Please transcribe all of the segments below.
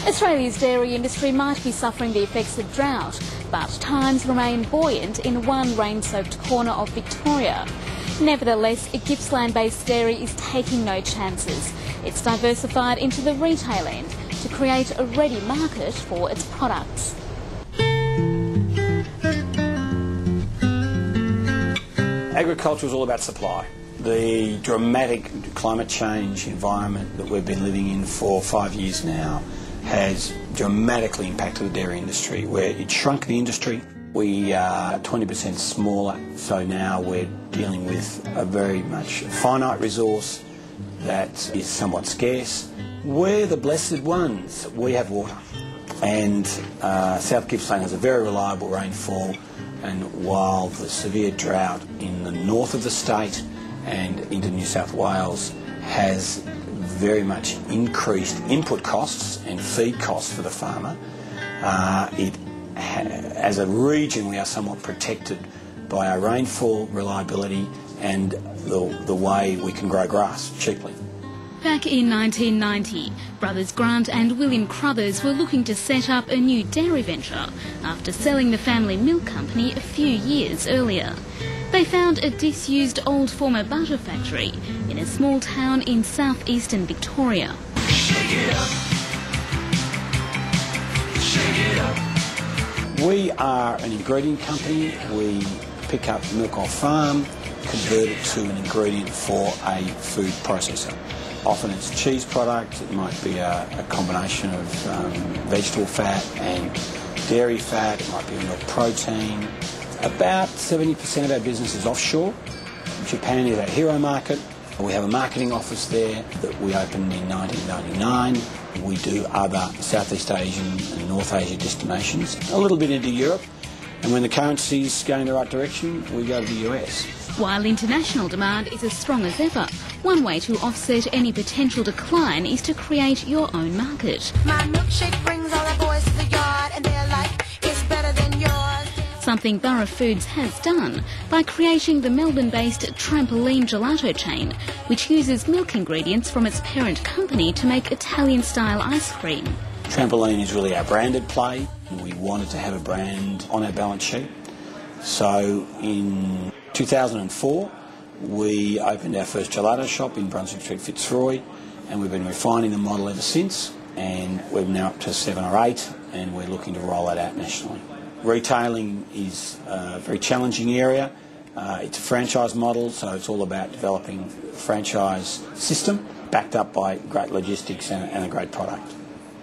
Australia's dairy industry might be suffering the effects of drought, but times remain buoyant in one rain-soaked corner of Victoria. Nevertheless, a Gippsland-based dairy is taking no chances. It's diversified into the retail end to create a ready market for its products. Agriculture is all about supply. The dramatic climate change environment that we've been living in for 5 years now has dramatically impacted the dairy industry, where it shrunk the industry. We are 20% smaller, so now we're dealing with a very much finite resource that is somewhat scarce. We're the blessed ones. We have water, and South Gippsland has a very reliable rainfall, and while the severe drought in the north of the state and into New South Wales has very much increased input costs and feed costs for the farmer, as a region we are somewhat protected by our rainfall reliability and the way we can grow grass cheaply. Back in 1990, brothers Grant and William Crothers were looking to set up a new dairy venture after selling the family milk company a few years earlier. They found a disused old former butter factory in a small town in southeastern Victoria. Shake it up. Shake it up. We are an ingredient company. We pick up milk off farm, convert it to an ingredient for a food processor. Often it's a cheese product, it might be a combination of vegetable fat and dairy fat, it might be a milk protein. About 70% of our business is offshore. Japan is our hero market. We have a marketing office there that we opened in 1999. We do other Southeast Asian and North Asia destinations, a little bit into Europe. And when the currency's going the right direction, we go to the US. While international demand is as strong as ever, one way to offset any potential decline is to create your own market. My milkshake brings all the boys to the yard and they're like, it's better than yours. Something Burra Foods has done by creating the Melbourne-based Trampoline Gelato chain, which uses milk ingredients from its parent company to make Italian-style ice cream. Trampoline is really our branded play. We wanted to have a brand on our balance sheet. So in 2004, we opened our first gelato shop in Brunswick Street, Fitzroy, and we've been refining the model ever since, and we're now up to 7 or 8, and we're looking to roll that out nationally. Retailing is a very challenging area. It's a franchise model, so it's all about developing a franchise system backed up by great logistics and a great product.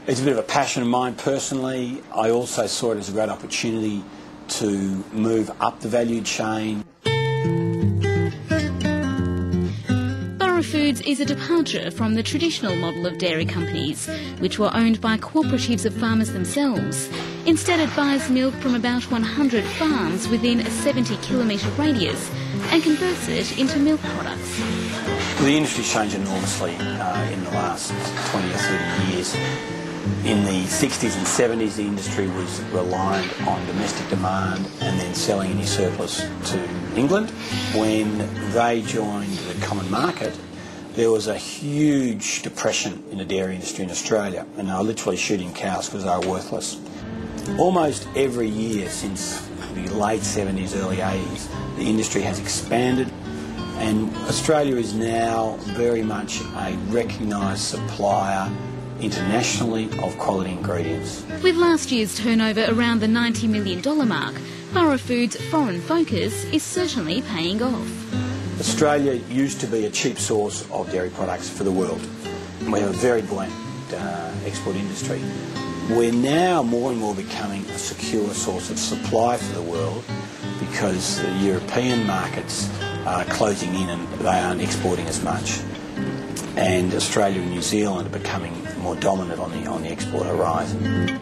It's a bit of a passion of mine personally. I also saw it as a great opportunity to move up the value chain. Burra Foods is a departure from the traditional model of dairy companies, which were owned by cooperatives of farmers themselves. Instead, it buys milk from about 100 farms within a 70-kilometre radius and converts it into milk products. The industry's changed enormously in the last 20 or 30 years. In the 60s and 70s, the industry was reliant on domestic demand and then selling any surplus to England. When they joined the common market, there was a huge depression in the dairy industry in Australia, and they were literally shooting cows because they were worthless. Almost every year since the late 70s, early 80s, the industry has expanded, and Australia is now very much a recognised supplier internationally of quality ingredients. With last year's turnover around the $90 million mark, Burra Foods' foreign focus is certainly paying off. Australia used to be a cheap source of dairy products for the world. We have a very buoyant export industry. We're now more and more becoming a secure source of supply for the world because the European markets are closing in and they aren't exporting as much. And Australia and New Zealand are becoming more dominant on the export horizon.